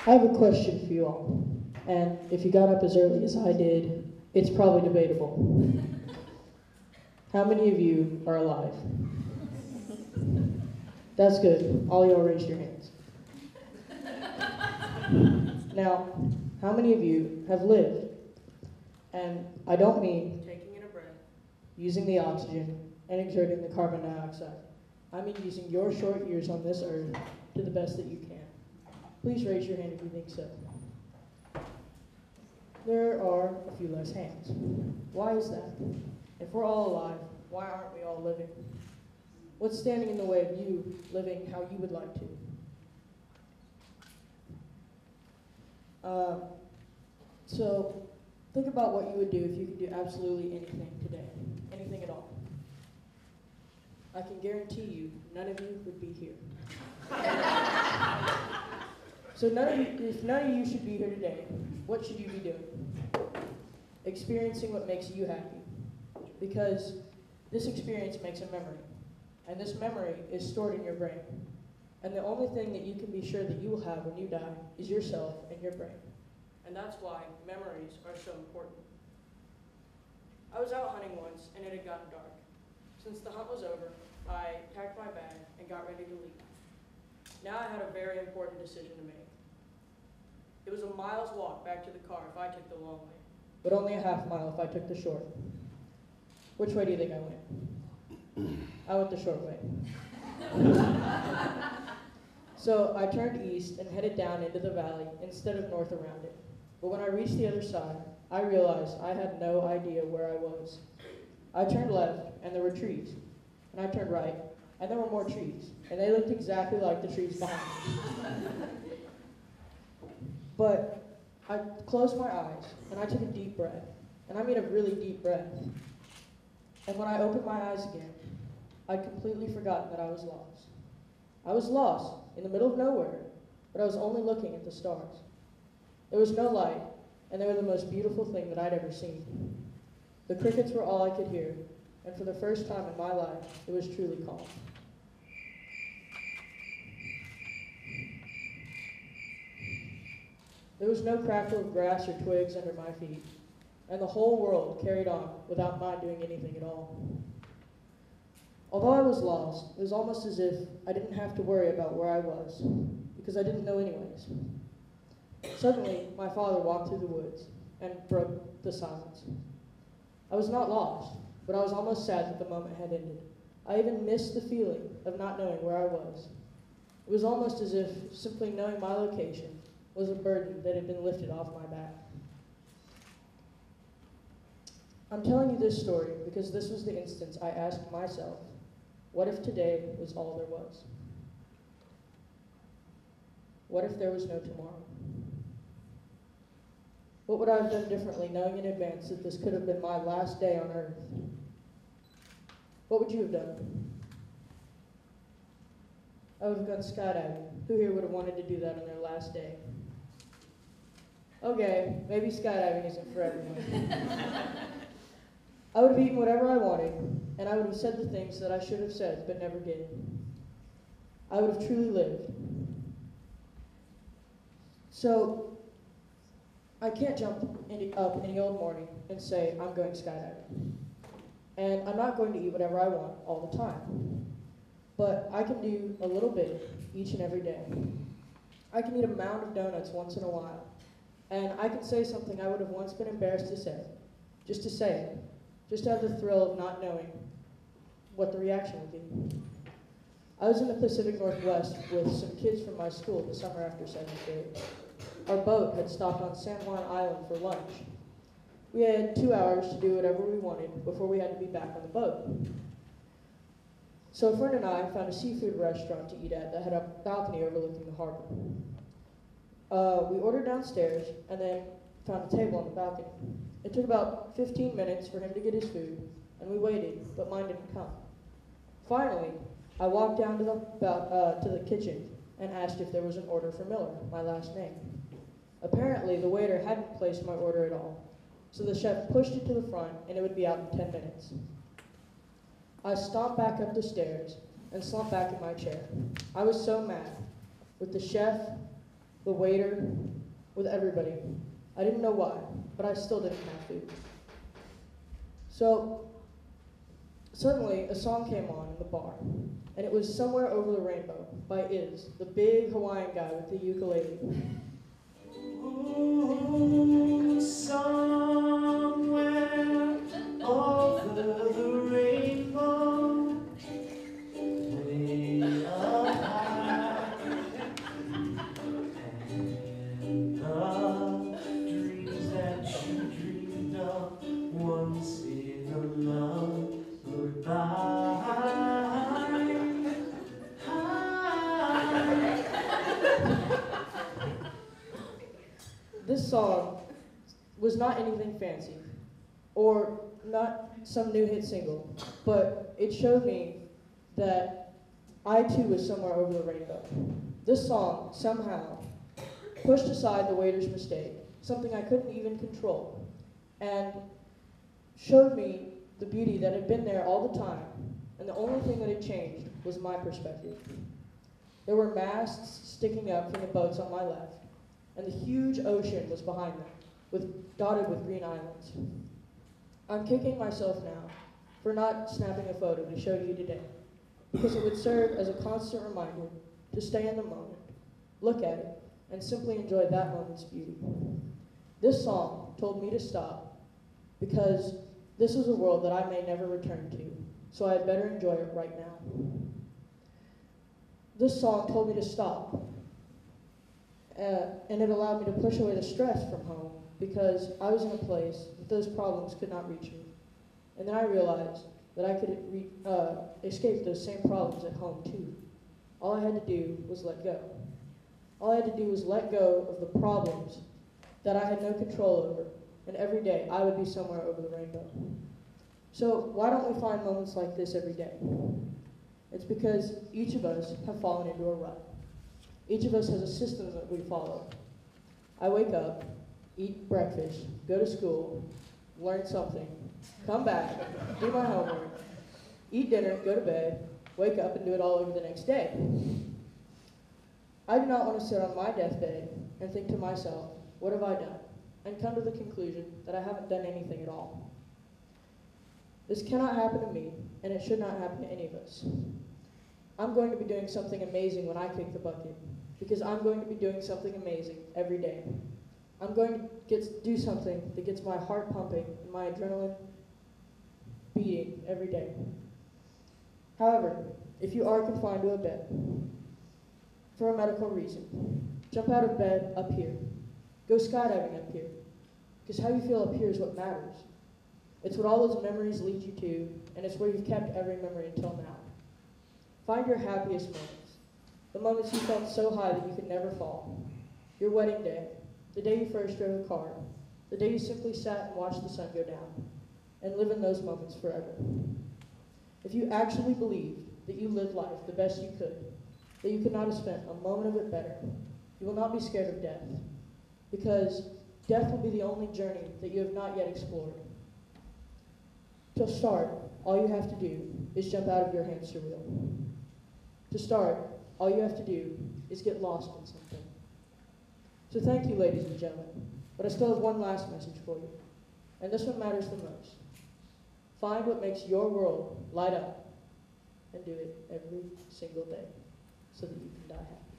I have a question for you all, and if you got up as early as I did, it's probably debatable. How many of you are alive? That's good. All y'all raised your hands. Now, how many of you have lived? And I don't mean taking in a breath, using the oxygen, and exerting the carbon dioxide. I mean using your short years on this earth to the best that you can. Please raise your hand if you think so. There are a few less hands. Why is that? If we're all alive, why aren't we all living? What's standing in the way of you living how you would like to? So think about what you would do if you could do absolutely anything today, anything at all. I can guarantee you, none of you would be here. So if none of you should be here today, what should you be doing? Experiencing what makes you happy. Because this experience makes a memory. And this memory is stored in your brain. And the only thing that you can be sure that you will have when you die is yourself and your brain. And that's why memories are so important. I was out hunting once, and it had gotten dark. Since the hunt was over, I packed my bag and got ready to leave. Now I had a very important decision to make. It was a mile's walk back to the car if I took the long way, but only a half mile if I took the short. Which way do you think I went? I went the short way. So I turned east and headed down into the valley instead of north around it. But when I reached the other side, I realized I had no idea where I was. I turned left, and there were trees. And I turned right, and there were more trees. And they looked exactly like the trees behind me. But I closed my eyes, and I took a deep breath. And I mean a really deep breath. And when I opened my eyes again, I'd completely forgotten that I was lost. I was lost in the middle of nowhere, but I was only looking at the stars. There was no light, and they were the most beautiful thing that I'd ever seen. The crickets were all I could hear, and for the first time in my life, it was truly calm. There was no crackle of grass or twigs under my feet, and the whole world carried on without my doing anything at all. Although I was lost, it was almost as if I didn't have to worry about where I was, because I didn't know anyways. Suddenly, my father walked through the woods and broke the silence. I was not lost, but I was almost sad that the moment had ended. I even missed the feeling of not knowing where I was. It was almost as if simply knowing my location was a burden that had been lifted off my back. I'm telling you this story because this was the instance I asked myself, what if today was all there was? What if there was no tomorrow? What would I have done differently knowing in advance that this could have been my last day on earth? What would you have done? I would have gone skydiving. Who here would have wanted to do that on their last day? Okay, maybe skydiving isn't for everyone. I would have eaten whatever I wanted, and I would have said the things that I should have said but never did. I would have truly lived. So, I can't jump up any old morning and say, I'm going skydiving. And I'm not going to eat whatever I want all the time. But I can do a little bit each and every day. I can eat a mound of donuts once in a while. And I can say something I would have once been embarrassed to say, just to say it. Just to have the thrill of not knowing what the reaction would be. I was in the Pacific Northwest with some kids from my school the summer after 7th grade. Our boat had stopped on San Juan Island for lunch. We had 2 hours to do whatever we wanted before we had to be back on the boat. So a friend and I found a seafood restaurant to eat at that had a balcony overlooking the harbor. We ordered downstairs and then found a table on the balcony. It took about 15 minutes for him to get his food, and we waited, but mine didn't come. Finally, I walked down to the kitchen and asked if there was an order for Miller, my last name. Apparently, the waiter hadn't placed my order at all, so the chef pushed it to the front, and it would be out in 10 minutes. I stomped back up the stairs and slumped back in my chair. I was so mad with the chef, the waiter, with everybody. I didn't know why, but I still didn't have food. So suddenly a song came on in the bar, and it was Somewhere Over the Rainbow by Iz, the big Hawaiian guy with the ukulele. Ooh, somewhere over the rainbow, way up high, and the dreams that you dreamed of once in a lullaby. This song was not anything fancy, or not some new hit single, but it showed me that I too was somewhere over the rainbow. This song somehow pushed aside the waiter's mistake, something I couldn't even control, and showed me the beauty that had been there all the time, and the only thing that had changed was my perspective. There were masts sticking up from the boats on my left, and the huge ocean was behind them, dotted with green islands. I'm kicking myself now for not snapping a photo to show you today, because it would serve as a constant reminder to stay in the moment, look at it, and simply enjoy that moment's beauty. This song told me to stop, because this is a world that I may never return to, so I had better enjoy it right now. This song told me to stop, and it allowed me to push away the stress from home, because I was in a place that those problems could not reach me. And then I realized that I could escape those same problems at home too. All I had to do was let go. All I had to do was let go of the problems that I had no control over, and every day I would be somewhere over the rainbow. So why don't we find moments like this every day? It's because each of us have fallen into a rut. Each of us has a system that we follow. I wake up, eat breakfast, go to school, learn something, come back, do my homework, eat dinner, go to bed, wake up and do it all over the next day. I do not want to sit on my deathbed and think to myself, what have I done? And come to the conclusion that I haven't done anything at all. This cannot happen to me, and it should not happen to any of us. I'm going to be doing something amazing when I kick the bucket, because I'm going to be doing something amazing every day. I'm going to do something that gets my heart pumping and my adrenaline beating every day. However, if you are confined to a bed for a medical reason, jump out of bed up here. Go skydiving up here, because how you feel up here is what matters. It's what all those memories lead you to, and it's where you've kept every memory until now. Find your happiest moments, the moments you felt so high that you could never fall. Your wedding day, the day you first drove a car, the day you simply sat and watched the sun go down, and live in those moments forever. If you actually believed that you lived life the best you could, that you could not have spent a moment of it better, you will not be scared of death, because death will be the only journey that you have not yet explored. To start, all you have to do is jump out of your hamster wheel. To start, all you have to do is get lost in something. So thank you, ladies and gentlemen, but I still have one last message for you, and this one matters the most. Find what makes your world light up, and do it every single day, so that you can die happy.